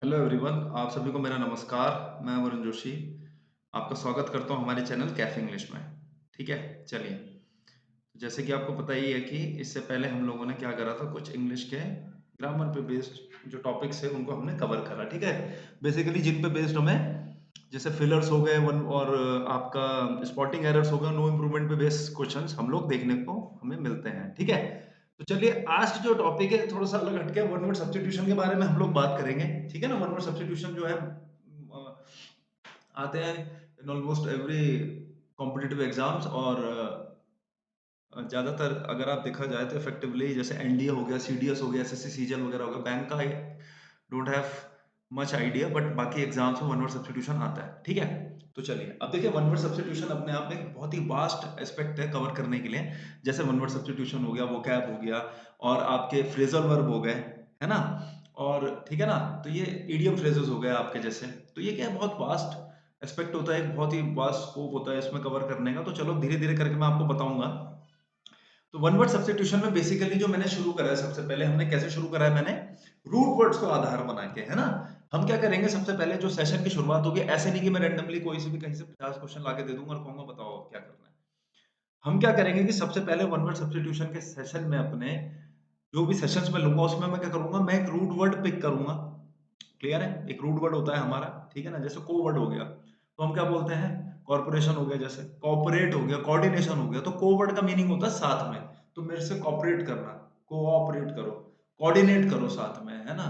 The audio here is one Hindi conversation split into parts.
हेलो एवरीवन, आप सभी को मेरा नमस्कार। मैं वरुण जोशी आपका स्वागत करता हूं हमारे चैनल कैफे इंग्लिश में। ठीक है, चलिए। जैसे कि आपको पता ही है कि इससे पहले हम लोगों ने क्या करा था, कुछ इंग्लिश के ग्रामर पे बेस्ड जो टॉपिक्स है उनको हमने कवर करा। ठीक है, बेसिकली जिन पे बेस्ड हमें जैसे फिलर्स हो गए वन और आपका स्पॉटिंग एरर्स हो गए, नो इम्प्रूवमेंट पे बेस्ड क्वेश्चंस हम लोग देखने को हमें मिलते हैं। ठीक है, तो चलिए आज जो टॉपिक है थोड़ा सा अलग हटके वन वर्ड सब्स्टिट्यूशन के बारे में हम लोग बात करेंगे। ठीक है ना, वन वर्ड सब्स्टिट्यूशन जो है आते हैं in almost every competitive exams और ज़्यादातर अगर आप देखा जाए तो इफेक्टिवली जैसे एनडीए हो गया, सीडीएस हो गया, एसएससी सीजीएल वगैरह हो गया, बैंक का don't have much idea, but बाकी एग्जाम्स में वन वर्ड सब्स्टिट्यूशन आता है। ठीक है, तो चलिए अब देखिए, वन वर्ड सब्स्टिट्यूशन अपने आप में एक बहुत ही वास्ट एस्पेक्ट है कवर करने के लिए। जैसे वन वर्ड सब्स्टिट्यूशन हो गया, वोकैब हो गया और आपके फ्रेजल वर्ब हो गए, है ना, और ठीक है ना, तो ये इडियम फ्रेजेस हो गए आपके जैसे। तो ये क्या है, बहुत वास्ट एस्पेक्ट होता है, एक बहुत ही वास्ट स्कोप होता है इसमें कवर करने का। तो चलो धीरे धीरे करके मैं आपको बताऊंगा। तो वन वर्ड सब्स्टिट्यूशन में बेसिकली जो मैंने शुरू करा है, सबसे पहले हमने कैसे शुरू करा है, मैंने रूट वर्ड्स को आधार बना के, है ना। हम क्या करेंगे, सबसे पहले जो सेशन की शुरुआत होगी, ऐसे नहीं कि मैं रैंडमली कोई से भी कहीं से 50 क्वेश्चन लाके दे दूंगा और कहूंगा बताओ क्या करना है। हम क्या करेंगे कि सबसे पहले वन वर्ड सब्स्टिट्यूशन के सेशन में अपने जो भी सेशंस में लूंगा उसमें मैं क्या करूंगा, मैं एक रूट वर्ड पिक करूंगा। क्लियर है, एक रूट वर्ड होता है हमारा, ठीक है ना, जैसे को वर्ड हो गया तो हम क्या बोलते हैं, कॉर्पोरेशन हो गया, जैसे कॉपरेट हो गया, कोऑर्डिनेशन हो गया। तो को वर्ड का मीनिंग होता है साथ में, तो मेरे से कॉपरेट करना, कोऑपरेट करो, कोऑर्डिनेट करो साथ में, है ना,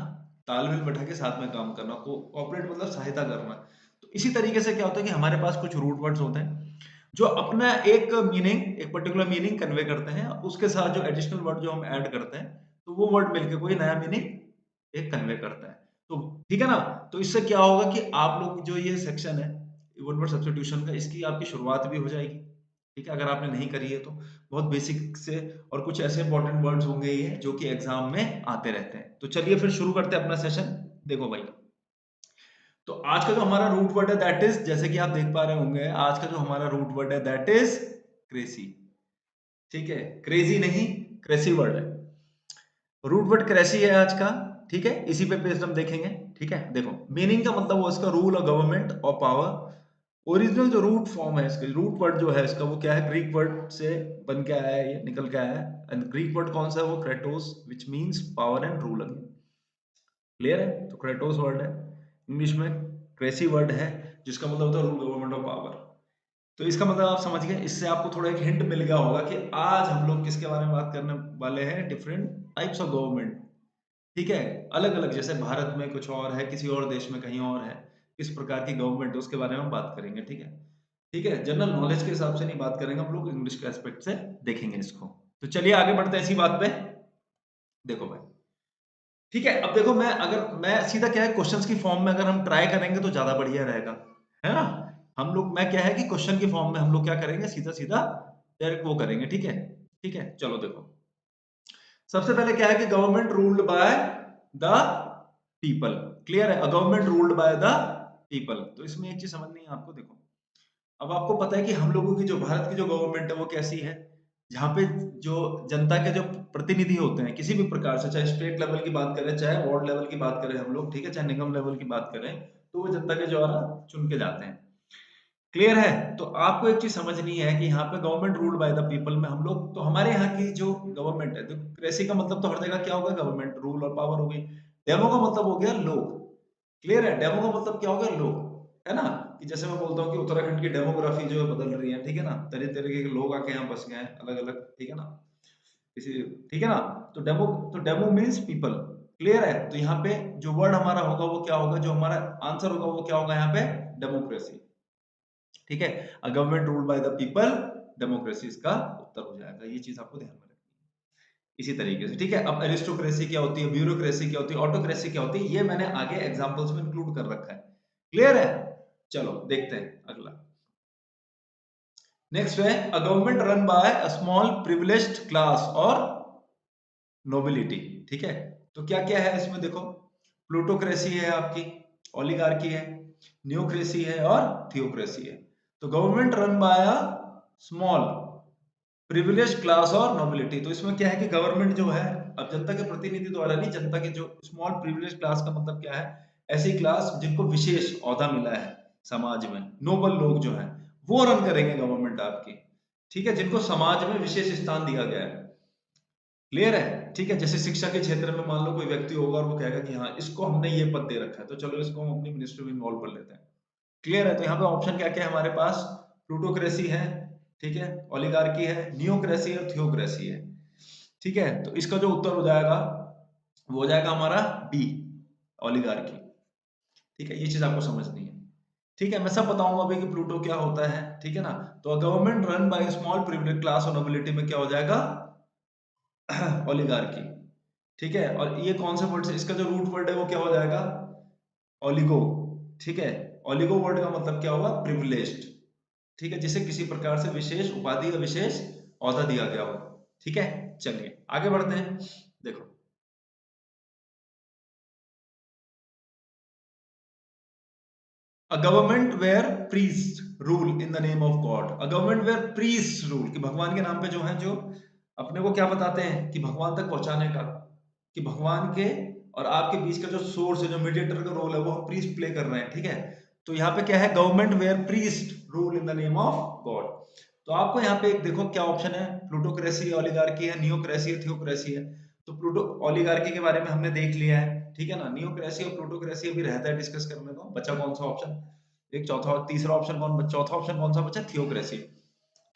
तालमेल बैठा के साथ में काम करना, कोऑपरेट मतलब सहायता करना। तो इसी तरीके से क्या होता है कि हमारे पास कुछ रूट वर्ड्स होते हैं जो अपना एक मीनिंग, एक पर्टिकुलर मीनिंग कन्वे करते हैं, उसके साथ जो एडिशनल वर्ड जो हम ऐड करते हैं तो वो वर्ड मिलके कोई नया मीनिंग एक कन्वे करता है। तो ठीक है ना, तो इससे क्या होगा कि आप लोग जो ये सेक्शन है वन वर्ड सब्स्टिट्यूशन का, इसकी आपकी शुरुआत भी हो जाएगी। ठीक है, अगर आपने नहीं करी है तो बहुत बेसिक से, और कुछ ऐसे इंपॉर्टेंट वर्ड्स होंगे ये जो कि एग्जाम में आते रहते हैं। तो चलिए फिर शुरू करते हैं अपना सेशन। देखो भाई, तो आज का जो हमारा रूट वर्ड है दैट इज, जैसे कि आप देख पा रहे होंगे, आज का जो हमारा रूट वर्ड है दैट इज क्रेजी। ठीक है, क्रेजी नहीं, क्रेसी वर्ड है। रूट वर्ड क्रेसी है आज का। ठीक है, इसी पे बेस्ड हम देखेंगे। ठीक है, देखो मीनिंग का मतलब वो इसका रूल और गवर्नमेंट और पावर। ओरिजिनल जो रूट फॉर्म है इसका, रूट वर्ड जो है इसका, वो क्या है, ग्रीक वर्ड से बन के आया है, ये निकल के आया है। एंड ग्रीक वर्ड कौन सा है, वो Kratos, which means power and rule again. Clear है, तो क्रेटोस वर्ड है इंग्लिश में, क्रेसी वर्ड है जिसका मतलब होता है रूल, गवर्नमेंट और पावर। तो इसका मतलब आप समझ गए, इससे आपको थोड़ा एक हिंट मिल गया होगा कि आज हम लोग किसके बारे में बात करने वाले हैं, डिफरेंट टाइप्स ऑफ गवर्नमेंट। ठीक है, अलग अलग, जैसे भारत में कुछ और है, किसी और देश में कहीं और है, किस प्रकार की गवर्नमेंट है उसके बारे में हम बात करेंगे। ठीक है, ठीक है, जनरल नॉलेज के हिसाब से नहीं बात करेंगे हम लोग, इंग्लिश के एस्पेक्ट से देखेंगे इसको। तो चलिए आगे बढ़ते हैं इसी बात पे। देखो भाई, ठीक है, अब देखो, मैं सीधा क्या है, क्वेश्चंस की फॉर्म में अगर हम ट्राई करेंगे तो ज्यादा बढ़िया रहेगा, है ना। हम लोग, मैं क्या है कि क्वेश्चन की फॉर्म में हम लोग क्या करेंगे, सीधा सीधा डायरेक्ट वो करेंगे। ठीक है, ठीक है, चलो देखो, सबसे पहले क्या है कि government ruled by the people. Clear है, government ruled by the people. तो इसमें एक चीज समझनी है आपको, देखो, अब आपको पता है कि हम लोगों की जो भारत की जो गवर्नमेंट है वो कैसी है, जहाँ पे जो जनता के जो प्रतिनिधि होते हैं किसी भी प्रकार से, चाहे स्टेट लेवल की बात करें, चाहे वार्ड लेवल की बात करें हम लोग, ठीक है, चाहे निगम लेवल की बात करें, तो वो जनता के द्वारा चुन के जाते हैं। क्लियर है, तो आपको एक चीज समझनी है कि यहाँ पे government ruled by the people में हम लोग, तो हमारे यहाँ की जो गवर्नमेंट है, देखो क्रेसी का मतलब तो हर जगह क्या होगा, गवर्नमेंट, रूल और पावर हो गई। डेमो का मतलब हो गया लोग। क्लियर है, डेमो का मतलब क्या हो गया, लोग, है ना। कि जैसे मैं बोलता हूँ कि उत्तराखंड की डेमोग्राफी जो है बदल रही है, ठीक है ना, तरह तरीके के लोग आके यहाँ बस गए हैं अलग अलग, ठीक है ना, किसी, ठीक है ना। तो डेमो मीन्स पीपल। क्लियर है, तो यहाँ पे जो वर्ड हमारा होगा वो क्या होगा, जो हमारा आंसर होगा वो क्या होगा यहाँ पे, डेमोक्रेसी। ठीक है, government ruled by the people, democracy इसका उत्तर हो जाएगा। ये चीज आपको ध्यान में रखनी है इसी तरीके से। ठीक है, अब एरिस्टोक्रेसी क्या होती है, ब्यूरोक्रेसी क्या होती है, ऑटोक्रेसी क्या होती है, ये मैंने आगे एग्जांपल्स में इंक्लूड कर रखा है। क्लियर है, चलो देखते हैं अगला। नेक्स्ट है, a government run by a small privileged class और नोबिलिटी। ठीक है, तो क्या क्या है इसमें, देखो, प्लूटोक्रेसी है आपकी, ओलिगार्की है, न्यूक्रेसी है और थियोक्रेसी है। तो government run by a small privilege class और नोबिलिटी, तो इसमें क्या है कि गवर्नमेंट जो है, अब जनता के प्रतिनिधि द्वारा नहीं, जनता के जो स्मॉल प्रिविलेज क्लास का मतलब क्या है, ऐसी क्लास जिनको विशेष ओहदा मिला है समाज में, नोबल लोग जो हैं वो रन करेंगे गवर्नमेंट आपकी, ठीक है, जिनको समाज में विशेष स्थान दिया गया है। क्लियर है? ठीक है, जैसे शिक्षा के क्षेत्र में मान लो कोई व्यक्ति होगा और वो कहेगा कि हाँ इसको हमने ये पद दे रखा है तो चलो इसको हम अपनी मिनिस्ट्री में इन्वॉल्व कर लेते हैं। क्लियर है? तो यहाँ पे ऑप्शन क्या क्या है हमारे पास? प्लूटोक्रेसी है, ठीक है, ओलिगार्की है, नियोक्रेसी और थियोक्रेसी है। ठीक है, तो इसका जो उत्तर हो जाएगा वो हो जाएगा हमारा बी, ओलिगार्की। ठीक है, ये चीज आपको समझनी है। ठीक है, मैं सब बताऊंगा अभी कि प्लूटो क्या होता है, ठीक है ना। तो government run by small privilege class और नोबिलिटी में क्या हो जाएगा? ओलिगार्की। ठीक है, और ये कौन से वर्ड से, इसका जो रूट वर्ड है वो क्या हो जाएगा? ओलिगो। ठीक है, ओलिगो वर्ड का मतलब क्या हुआ? प्रिविलेज्ड। ठीक है, जिसे किसी प्रकार से विशेष उपाधि या विशेष ओहदा दिया गया हो। ठीक है, चलिए आगे बढ़ते हैं। देखो, a government where priest rule in the name of god. A government where priest rule, कि भगवान के नाम पे जो है, जो अपने को क्या बताते हैं कि भगवान तक पहुंचाने का, कि भगवान के और आपके बीच का जो सोर्स है, जो मीडिएटर का रोल है, वो हम प्रीस्ट प्ले कर रहे हैं। ठीक है, तो यहाँ पे क्या है? Government where priest rule in the name of god. तो आपको यहाँ पे एक देखो क्या ऑप्शन है, प्लूटोक्रेसी, ओलिगार्की है, नियोक्रेसी है, थियोक्रेसी है। तो प्लूटो ओलिगार्की के बारे में हमने देख लिया है, ठीक है ना। नियोक्रेसी और प्लूटोक्रेसी अभी रहता है डिस्कस करने को। बचा कौन सा ऑप्शन? एक चौथा, तीसरा ऑप्शन कौन, चौथा ऑप्शन कौन सा बचा? थियोक्रेसी।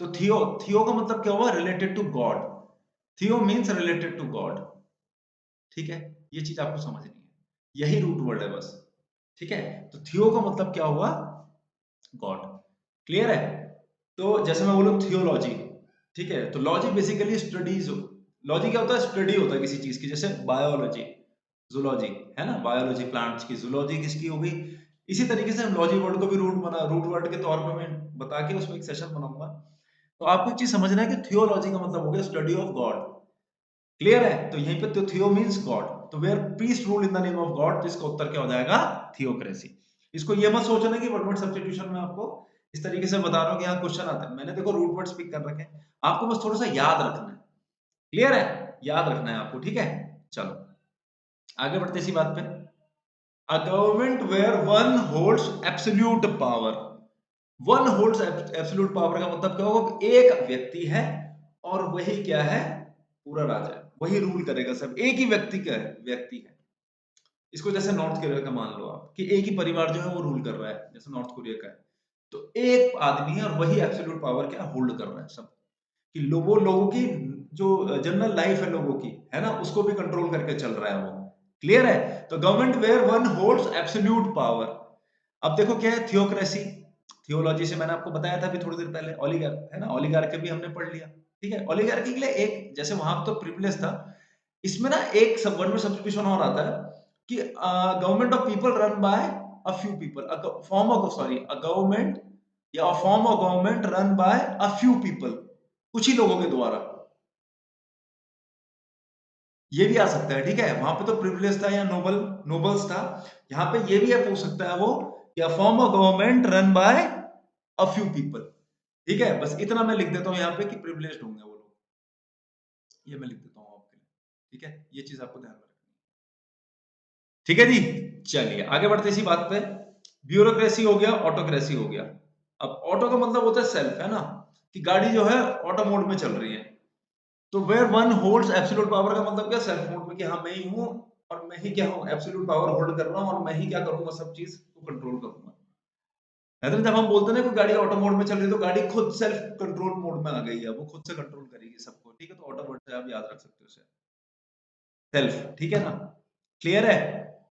तो थियो, थियो का मतलब क्या हुआ? Related to god. Theo means related to god. ठीक है, ये चीज आपको समझनी है, यही रूट वर्ड है बस। ठीक है, तो थियो का मतलब क्या हुआ? गॉड। क्लियर है? तो जैसे मैं बोलूं थियोलॉजी, ठीक है, तो लॉजी बेसिकली स्टडीज। लॉजी क्या होता है? स्टडी होता है किसी चीज की, जैसे बायोलॉजी, जूलॉजी, है ना, बायोलॉजी प्लांट्स की, जूलॉजी किसकी होगी। इसी तरीके से हम लॉजी वर्ड को भी रूट वर्ड के तौर पे मैं बता के उसमें एक सेशन बनाऊंगा। तो आपको एक चीज समझना है कि थियोलॉजी का मतलब हो गया स्टडी ऑफ गॉड। क्लियर है? तो यहीं पे तो थियो मींस गॉड, तो where priest rule in the name of god, तो इसका उत्तर क्या हो जाएगा? थियोक्रेसी। इसको ये मत सोचना कि वर्ड सब्स्टिट्यूशन में आपको इस तरीके से बता रहा हूं कि यहाँ क्वेश्चन आते हैं। मैंने देखो रूट वर्ड स्पीक कर रखे हैं, आपको बस थोड़ा सा याद रखना है। क्लियर है? याद रखना है आपको, ठीक है। चलो आगे बढ़ते इसी बात पे। A government where one holds absolute power. One holds absolute power का मतलब क्या होगा? एक व्यक्ति है और वही क्या है? पूरा राजा है, वही रूल करेगा सब। एक ही व्यक्ति का है, व्यक्ति है। इसको जैसे नॉर्थ कोरिया का मान लो आप, कि एक ही परिवार जो है वो रूल कर रहा है, जैसे नॉर्थ कोरिया का है। तो एक आदमी है और वही एब्सोल्यूट पावर क्या होल्ड कर रहा है सब, कि लोगों की जो जनरल लाइफ है लोगों की, है ना, उसको भी कंट्रोल करके चल रहा है वो। क्लियर है? तो government where one holds absolute power. अब देखो क्या है? थियोक्रेसी, थियोलॉजी से मैंने आपको बताया था अभी थोड़ी देर पहले। ओलिगार, है ना, ओलिगार्की भी हमने पढ़ लिया। ठीक है, ओलिगार्की के लिए एक, जैसे वहां तो प्रिविलेज था, इसमें ना एक सब वर्ड में सब्स्टिट्यूशन और आता है कि government of people run by a few people, form of, sorry, a government या form of government run by a few people, कुछ ही लोगों के द्वारा। ये भी आ सकता है, ठीक है, वहां पे तो प्रिविलेज था या नोबल्स था। यहाँ पे ये भी है, पूछ सकता है वो, या form of government run by a few people. ठीक है, बस इतना मैं लिख देता हूँ यहाँ पे कि प्रिविलेज्ड होंगे वो लोग, ये मैं लिख देता हूँ आपके लिए। ठीक है, ये चीज आपको ध्यान में रखनी है। ठीक है जी, चलिए आगे बढ़ते इसी बात पे। ब्यूरोक्रेसी हो गया, ऑटोक्रेसी हो गया। अब ऑटो का मतलब होता है सेल्फ, है ना, कि गाड़ी जो है ऑटो मोड में चल रही है। तो where one holds absolute power का मतलब क्या? सेल्फ मोड में, कि हाँ मैं ही हूँ और मैं ही क्या हूँ? एब्सोल्यूट पावर होल्ड कर रहा हूँ और मैं ही क्या करूंगा? सब चीज को कंट्रोल करूंगा। है तो जब हम बोलते हैं ना कोई गाड़ी ऑटो मोड में चल रही है, तो गाड़ी खुद सेल्फ कंट्रोल मोड में आ गई है, वो खुद से कंट्रोल करेगी सबको। ठीक है, तो ऑटो वर्ड से आप याद रख सकते हो उसे, सेल्फ। ठीक है ना? क्लियर है?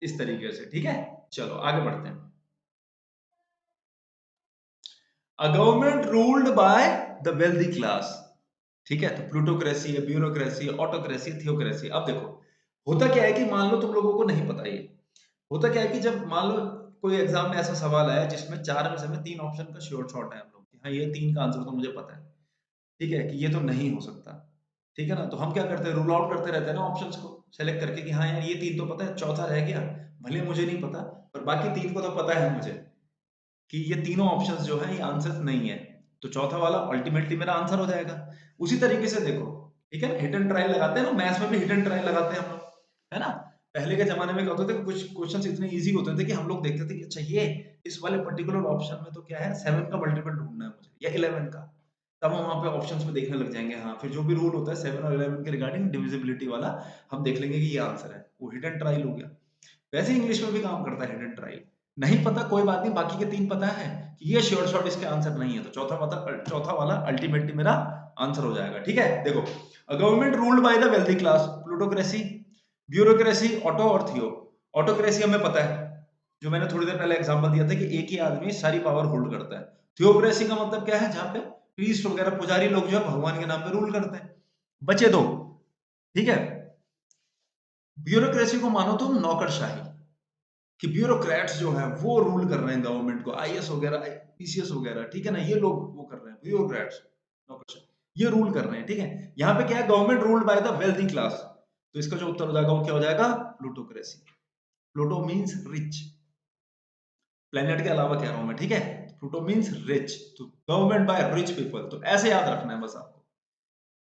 इस तरीके से, ठीक है। चलो आगे बढ़ते हैं। A government ruled by the wealthy class. ठीक है, तो प्लूटोक्रेसी है, ब्यूरोक्रेसी है, ऑटोक्रेसी, थियोक्रेसी। अब देखो होता क्या है कि मान लो तुम लोगों को नहीं पता ये, होता क्या है कि जब मान लो कोई एग्जाम में ऐसा सवाल आया जिसमें चार में से में तीन ऑप्शन का श्योर शॉट है हम लोग कि हाँ ये तीन का आंसर तो मुझे पता है, ठीक है, कि ये तो नहीं हो सकता। ठीक है ना, तो हम क्या करते हैं? रूल आउट करते रहते हैं ना ऑप्शंस को सेलेक्ट करके, कि हाँ यार ये तीन तो पता है, चौथा रह गया, भले मुझे नहीं पता पर बाकी तीन को तो पता है मुझे कि ये तीनों ऑप्शंस जो है ये आंसर नहीं है, तो चौथा वाला अल्टीमेटली मेरा आंसर हो जाएगा। उसी तरीके से देखो, ठीक है ना, हिट एंड ट्रायल लगाते हैं ना, मैथ्स में भी हिट एंड ट्रायल लगाते हैं हम लोग, है ना। पहले के जमाने में क्या होता था कि कुछ क्वेश्चंस इतने इजी होते थे कि हम लोग देखते थे कि अच्छा ये इस वाले पर्टिकुलर ऑप्शन में तो क्या है 7 का मल्टीपल ढूंढना है मुझे या 11 का, तब हम वहां पे ऑप्शंस में देखने लग जाएंगे। हाँ, फिर जो भी रूल होता है 7 और 11 के रिगार्डिंग डिविजिबिलिटी वाला, हम देख लेंगे कि ये आंसर है, वो हिडन ट्रायल हो गया। वैसे ही इंग्लिश में भी काम करता है हिडन ट्रायल। नहीं पता कोई बात नहीं, बाकी के 3 पता है कि ये श्योर शॉट इसके आंसर नहीं है, तो चौथा वाला अल्टीमेटली मेरा आंसर हो जाएगा। ठीक है, देखो, a government ruled by the wealthy class, plutocracy, bureaucracy, auto और थियो। ऑटोक्रेसी हमें पता है, जो मैंने थोड़ी देर पहले एग्जांपल दिया था कि एक ही आदमी सारी पावर होल्ड करता है। थियोक्रेसी का मतलब क्या है, जहां पे प्रीस्ट वगैरह पुजारी लोग जो है भगवान के नाम पे रूल करते हैं। बचे दो, ठीक है। ब्यूरोक्रेसी को मानो तुम नौकरशाही, कि ब्यूरोक्रेट्स जो है वो रूल कर रहे हैं गवर्नमेंट को, आईएएस वगैरह, पीसीएस वगैरह, ठीक है ना, ये लोग वो कर रहे हैं, ब्यूरोक्रेट्स, नौकरशाही, ये रूल कर रहे हैं। ठीक है, यहाँ पे क्या है, government ruled by the wealthy class, तो इसका जो उत्तर हो जाएगा वो क्या हो जाएगा, plutocracy. Pluto means rich, planet के अलावा कह रहा हूं मैं, ठीक है। प्लूटो मींस रिच, तो गवर्नमेंट बाय रिच पीपल, तो ऐसे याद रखना है बस आपको।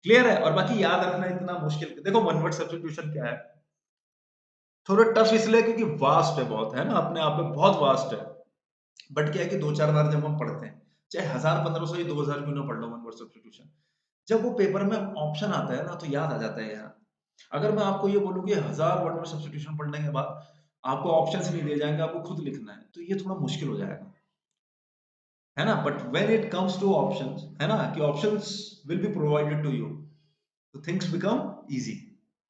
क्लियर है? और बाकी याद रखना इतना मुश्किल, देखो वन वर्ड सब्स्टिट्यूशन क्या है, थोड़ा टफ इसलिए क्योंकि वास्ट है बहुत, है ना, अपने आप में बहुत वास्ट है। बट क्या है कि 2-4 बार जब हम पढ़ते हैं, चाहे 1000, 1500 या 2000 क्यों ना पढ़ लो वन वर्ड सब्स्टिट्यूशन, जब वो पेपर में ऑप्शन आता है ना तो याद आ जाता है यार। अगर मैं आपको ये बोलूँ कि 1000 वन वर्ड सब्स्टिट्यूशन पढ़ने के बाद आपको ऑप्शंस नहीं दिए जाएंगे, आपको खुद लिखना है, तो ये थोड़ा मुश्किल हो जाएगा, है ना। But when it comes to options, है ना, कि options will be provided to you, तो थिंग्स बिकम इजी।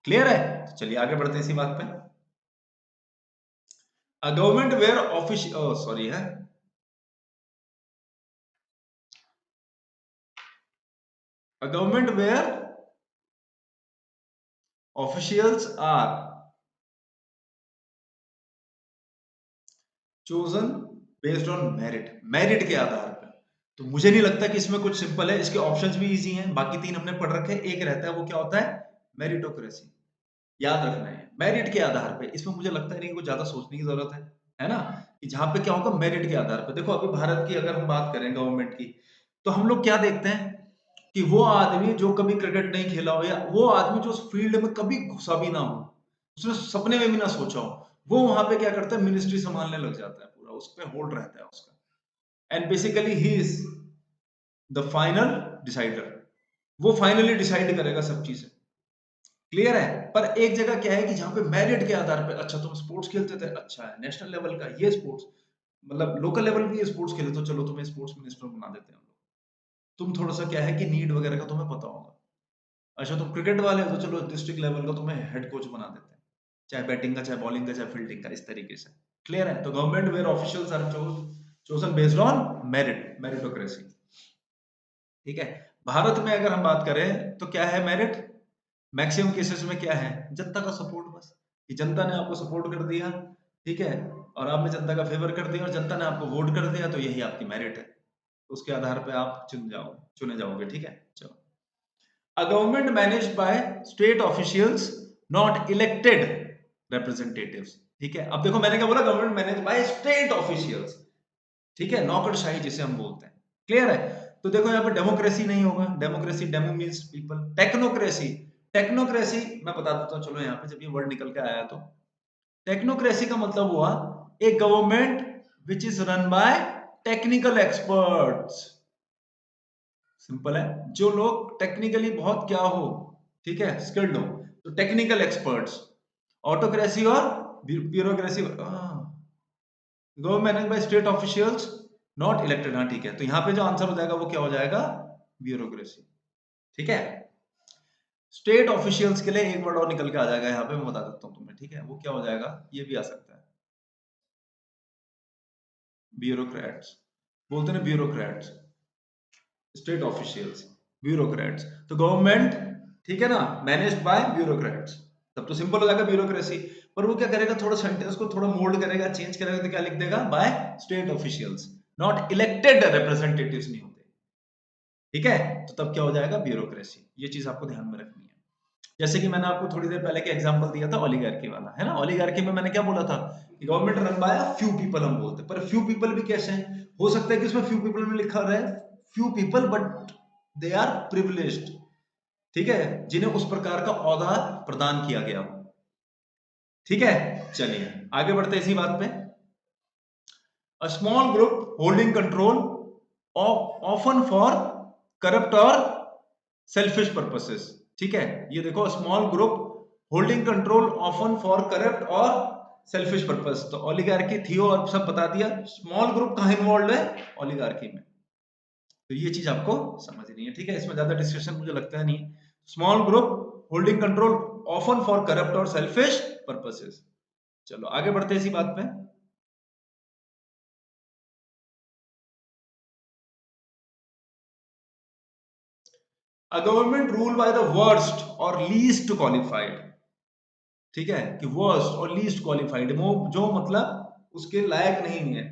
क्लियर है? तो चलिए आगे बढ़ते हैं इसी बात पे। A government where office, sorry है, a government where officials are chosen based on merit, merit के आधार पर। तो मुझे नहीं लगता कि इसमें कुछ सिंपल है, इसके ऑप्शंस भी इजी हैं, बाकी 3 हमने पढ़ रखे हैं, एक रहता है वो क्या होता है, मेरिटोक्रेसी। याद रखना है मेरिट के आधार पे, इसमें मुझे लगता है नहीं कुछ ज्यादा सोचने की जरूरत है ना, कि जहां पे क्या होगा मेरिट के आधार पे। देखो अभी भारत की अगर हम बात करें गवर्नमेंट की, तो हम लोग क्या देखते हैं कि वो आदमी जो कभी क्रिकेट नहीं खेला हो, या वो आदमी जो उस फील्ड में कभी घुसा भी ना हो, उसने सपने में भी ना सोचा हो, वो वहां पे क्या करता है, मिनिस्ट्री संभालने लग जाता है, पूरा उस पर होल्ड रहता है उसका, and basically he is the final decider, वो फाइनली डिसाइड करेगा सब चीजें। क्लियर है? पर एक जगह क्या है कि जहां पे मेरिट के आधार पे, अच्छा तुम स्पोर्ट्स खेलते थे, अच्छा है नेशनल लेवल का ये स्पोर्ट्स, मतलब लोकल लेवल पे ये स्पोर्ट्स खेले, तो चलो तुम्हें स्पोर्ट्स मिनिस्टर बना देते हैं हम लोग। तुम थोड़ा सा क्या है कि नीड वगैरह का तुम्हें पता होगा, अच्छा तुम क्रिकेट वाले हो तो चलो डिस्ट्रिक्ट लेवल का तुम्हें हेड कोच बना देते हैं, चाहे बैटिंग का, चाहे बॉलिंग का, चाहे फील्डिंग का, इस तरीके से। क्लियर है? तो government where officials are chosen based on merit, meritocracy. ठीक है, भारत में अगर हम बात करें तो क्या है मेरिट, मैक्सिमम केसेस में क्या है, जनता का सपोर्ट, बस कि जनता ने आपको सपोर्ट कर दिया, ठीक है, और आपने जनता का फेवर कर दिया और जनता ने आपको वोट कर दिया, तो यही आपकी मेरिट है, उसके आधार पे आप चुने जाओगे। ठीक है, चलो, a government managed by state officials not elected representatives. ठीक है, अब देखो मैंने क्या बोला, government manage by state officials, ठीक है, नौकरशाही जिसे हम बोलते हैं। क्लियर है? तो देखो यहाँ पे डेमोक्रेसी नहीं होगा, democracy, demo means people, technocracy, technocracy मैं बता देता हूँ, चलो यहाँ पे जब ये वर्ड निकल के आया, तो टेक्नोक्रेसी का मतलब हुआ a government which is run by technical experts. Simple है, जो लोग टेक्निकली बहुत क्या हो, ठीक है, स्किल्ड हो, तो टेक्निकल एक्सपर्ट्स। ऑटोक्रेसी और bureaucracy, government by state officials not elected, हाँ ठीक है, तो यहाँ पे जो आंसर हो जाएगा वो क्या हो जाएगा, ब्यूरोक्रेसी। ठीक है, स्टेट ऑफिशियल्स के लिए एक वर्ड और निकल के आ जाएगा यहाँ पे, मैं बता देता हूँ तुम्हें, ठीक है, वो क्या हो जाएगा, ये भी आ सकता है, ब्यूरोक्रेट्स, बोलते हैं ब्यूरोक्रेट्स, स्टेट ऑफिशियल्स, ब्यूरोक्रेट्स, तो गवर्नमेंट, ठीक है ना, मैनेज्ड बाय ब्यूरोक्रेट्स, तब तो सिंपल हो जाएगा ब्यूरोक्रेसी। पर वो क्या करेगा, थोड़ा सेंटेंस को थोड़ा मोल्ड करेगा, चेंज करेगा, तो क्या लिख देगा, by state officials not elected representatives नहीं होते। ठीक है, तो तब क्या हो जाएगा, ब्यूरोक्रेसी। ये चीज आपको ध्यान में रखनी है। जैसे कि मैंने आपको थोड़ी देर पहले के एग्जांपल दिया था ओलिगार्की वाला, है ना, ओलिगार्की में मैंने क्या बोला था कि government run bye few people हम बोलते हैं, पर फ्यू पीपल भी कैसे हैं, हो सकता है कि इसमें फ्यू पीपल में लिखा रहे few people but they are privileged, ठीक है, जिन्हें उस प्रकार का औहदा प्रदान किया गया हो। ठीक है, चलिए आगे बढ़ते हैं इसी बात पे। A small group holding control often for corrupt और सेल्फिश पर्पसेस। ठीक है, ये देखो, small group holding control often for corrupt और सेल्फिश पर्पस। तो ओलिगार्की, थियो और सब बता दिया। स्मॉल ग्रुप कहां इन्वॉल्व है? ओलिगार्की में। तो ये चीज आपको समझनी है, ठीक है, इसमें ज्यादा डिस्कशन मुझे लगता है नहीं। Small group holding control often for corrupt और सेल्फिश पर्पसेस। चलो आगे बढ़ते हैं इसी बात पे। A government ruled by the worst or least qualified, ठीक है, कि वर्स्ट और लीस्ट क्वालिफाइड, वो जो मतलब उसके लायक नहीं है,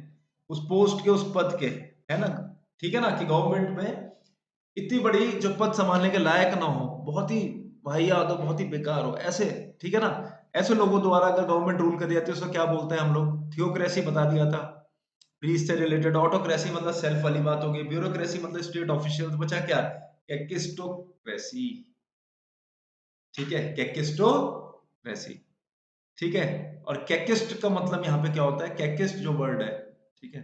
उस पोस्ट के, उस पद के, है ना, ठीक है ना, कि गवर्नमेंट में इतनी बड़ी जो पद संभालने के लायक ना हो, बहुत ही वाहियात हो, बहुत ही बेकार हो, ऐसे, ठीक है ना, ऐसे लोगों द्वारा अगर गवर्नमेंट रूल कर जाती है उसको क्या बोलते हैं हम लोग? थियोक्रेसी बता दिया था प्लीज से रिलेटेड। ऑटोक्रेसी मतलब सेल्फ वाली बात होगी। ब्यूरोक्रेसी मतलब स्टेट ऑफिशियल। बचा क्या? कैकिस्टोक्रेसी, ठीक है, कैकिस्टोक्रेसी, ठीक है। और कैकिस्ट का मतलब यहाँ पे क्या होता है? कैकिस्ट जो वर्ड है, ठीक है,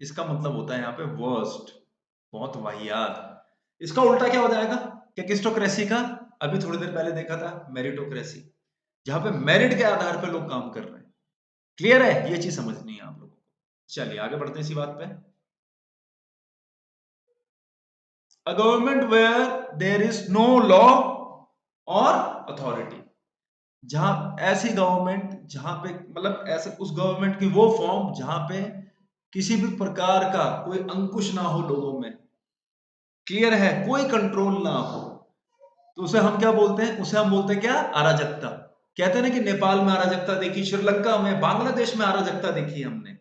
इसका मतलब होता है यहाँ पे वर्स्ट, बहुत वाहियात। इसका उल्टा क्या हो जाएगा कैकिस्टोक्रेसी का? अभी थोड़ी देर पहले देखा था, मेरिटोक्रेसी, जहां पे मेरिट के आधार पे लोग काम कर रहे हैं। क्लियर है? ये चीज समझनी है आप लोगों को। चलिए आगे बढ़ते हैं इसी बात पे। A government where there is no law और अथॉरिटी, जहां ऐसी गवर्नमेंट जहां पे मतलब ऐसे उस गवर्नमेंट की वो फॉर्म जहां पे किसी भी प्रकार का कोई अंकुश ना हो लोगों में। क्लियर है? कोई कंट्रोल ना हो, तो उसे हम क्या बोलते हैं? उसे हम बोलते हैं क्या? अराजकता। कहते हैं ना कि नेपाल में अराजकता देखी, श्रीलंका में, बांग्लादेश में अराजकता देखी हमने।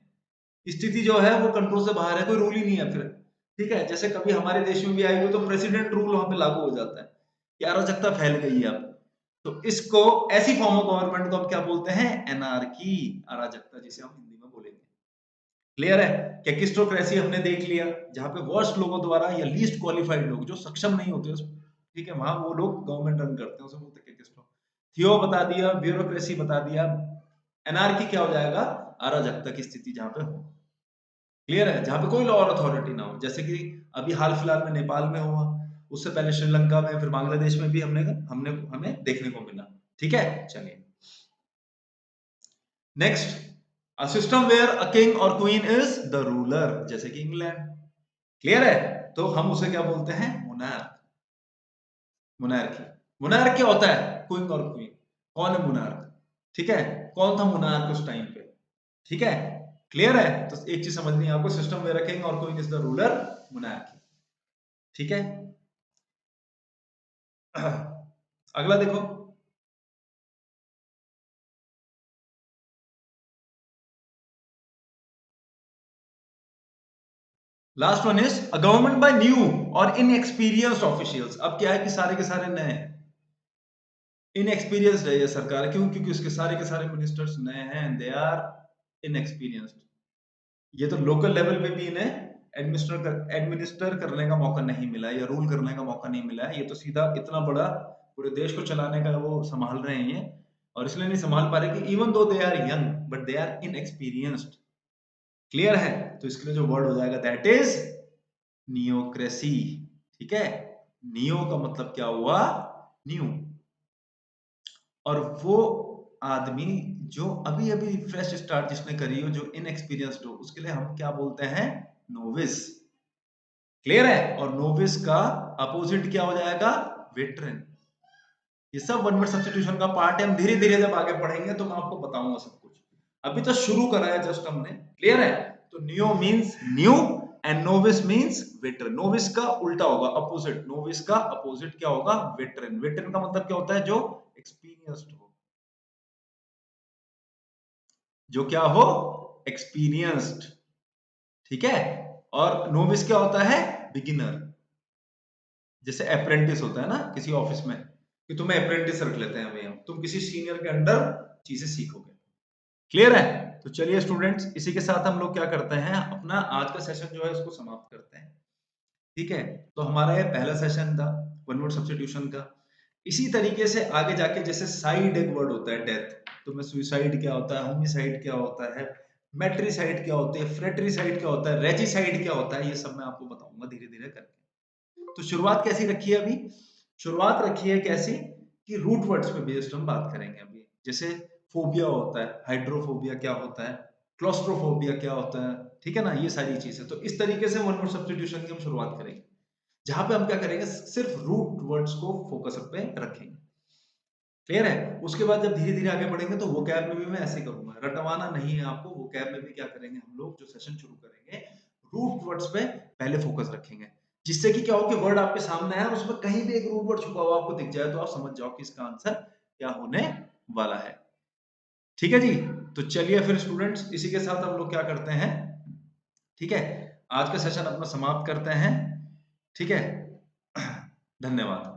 स्थिति जो है वो कंट्रोल से बाहर है, कोई रूल ही नहीं है फिर। ठीक है, जैसे कभी हमारे देश में भी आई हो तो प्रेसिडेंट रूल वहां पे लागू हो जाता है कि अराजकता फैल गई है अब। तो इसको, ऐसी फॉर्म ऑफ गवर्नमेंट को हम क्या बोलते हैं? एनार्की, अराजकता, जिसे हम हिंदी में बोलेंगे। क्लियर है? कैकिस्टोक्रेसी हमने देख लिया, जहां पे वर्स्ट लोगों द्वारा या लीस्ट क्वालिफाइड लोग जो सक्षम नहीं होते ठीक है, वहां वो लोग गवर्नमेंट रन करते हैं, उसे बोलते हैं कैकिस्टो। थियो बता दिया, ब्यूरोक्रेसी बता दिया। एनार्की क्या हो जाएगा? अराजकता की स्थिति जहां पे हो। क्लियर है? जहां पे कोई लॉ और अथॉरिटी ना हो, जैसे कि अभी हाल फिलहाल में नेपाल में हुआ, उससे पहले श्रीलंका में, फिर बांग्लादेश में भी हमने हमने हमें देखने को मिला। ठीक है, चलिए next. A system where a king और क्वीन इज द रूलर, जैसे कि इंग्लैंड। क्लियर है? तो हम उसे क्या बोलते हैं? Monarch, monarchy. मोनार्क क्या होता है? क्वीन और क्वीन। कौन है मोनार्क? ठीक है, कौन था मोनार्क उस टाइम पे? ठीक है, क्लियर है? तो एक चीज समझनी है आपको, सिस्टम वेयर अ किंग और queen is the ruler, monarchy. ठीक है, अगला देखो। Last one is a government by new और इनएक्सपीरियंस्ड ऑफिशियल्स। अब क्या है कि सारे के सारे नए हैं, इनएक्सपीरियंस्ड है ये सरकार। क्यों? क्योंकि उसके सारे के सारे मिनिस्टर्स नए हैं, दे आर इनएक्सपीरियंस्ड। ये तो लोकल लेवल पे भी इन्हें एडमिनिस्टर करने का मौका नहीं मिला है, या रूल करने का मौका नहीं मिला है। ये तो सीधा इतना बड़ा पूरे देश को चलाने का वो संभाल रहे हैं ये, और इसलिए नहीं संभाल पा रहे कि even though they are young but they are inexperienced. Clear है? तो इसके लिए जो वर्ड हो जाएगा दैट इज नियोक्रेसी। ठीक है, नियो का मतलब क्या हुआ? न्यू। और वो आदमी जो अभी अभी फ्रेश स्टार्ट जिसने करी हो, जो इनएक्सपीरियंस्ड हो, उसके लिए हम क्या बोलते हैं? नोविस। क्लियर है? और नोविस का अपोजिट क्या हो जाएगा? वेटरन। ये सब वन वर्ड सब्स्टिट्यूशन का पार्ट है, हम धीरे धीरे जब आगे पढ़ेंगे तो मैं आपको बताऊंगा सब कुछ। अभी तो शुरू करा है जस्ट हमने। क्लियर है? तो neo means new and novice means veteran. Novice का उल्टा होगा, अपोजिट। नोविस का अपोजिट क्या होगा? वेटरन। वेटरन का मतलब क्या होता है? जो एक्सपीरियंस्ड हो, जो क्या हो? एक्सपीरियंस्ड। ठीक है, और नोविस क्या होता है? बिगिनर। जैसे अप्रेंटिस होता है ना किसी ऑफिस में, कि तुम्हें अप्रेंटिस रख लेते हैं भैया, तुम किसी सीनियर के अंडर चीजें सीखोगे। क्लियर है? तो चलिए स्टूडेंट्स, इसी के साथ हम लोग क्या करते हैं, अपना आज का सेशन जो है उसको समाप्त करते हैं। ठीक है, तो हमारा ये पहला सेशन था वन वर्ड सब्स्टिट्यूशन का। इसी तरीके से आगे जाके जैसे साइड एक वर्ड होता है डेथ, तो मैं सुइसाइड क्या होता है, होमिसाइड क्या होता है, मैट्रिसाइड क्या होती है, फ्रेट्रिसाइड क्या होता है, रेजिसाइड क्या होता है, ये सब मैं आपको बताऊंगा धीरे धीरे करके। तो शुरुआत कैसी रखी है अभी? शुरुआत रखी है कैसी कि रूट वर्ड्स पे बेस्ड हम बात करेंगे अभी। जैसे फोबिया होता है, हाइड्रोफोबिया क्या होता है, क्लोस्ट्रोफोबिया क्या होता है, ठीक है ना, ये सारी चीजें। तो इस तरीके से वन वर्ड सब्स्टिट्यूशन की हम शुरुआत करेंगे, जहां पे हम क्या करेंगे, सिर्फ रूट वर्ड्स को फोकस पे रखेंगे। क्लियर है? उसके बाद जब धीरे धीरे आगे बढ़ेंगे तो वोकैब में भी मैं ऐसे करूंगा, रटवाना नहीं है आपको। वोकैब में भी क्या करेंगे हम लोग, जो सेशन शुरू करेंगे, रूट वर्ड्स पे पहले फोकस रखेंगे, जिससे कि क्या हो कि वर्ड आपके सामने है, उसमें कहीं भी एक रूट वर्ड छुपा हुआ आपको दिख जाए तो आप समझ जाओ कि इसका आंसर क्या होने वाला है। ठीक है जी? तो चलिए फिर स्टूडेंट्स, इसी के साथ हम लोग क्या करते हैं, ठीक है, आज का सेशन अपना समाप्त करते हैं। ठीक है, धन्यवाद।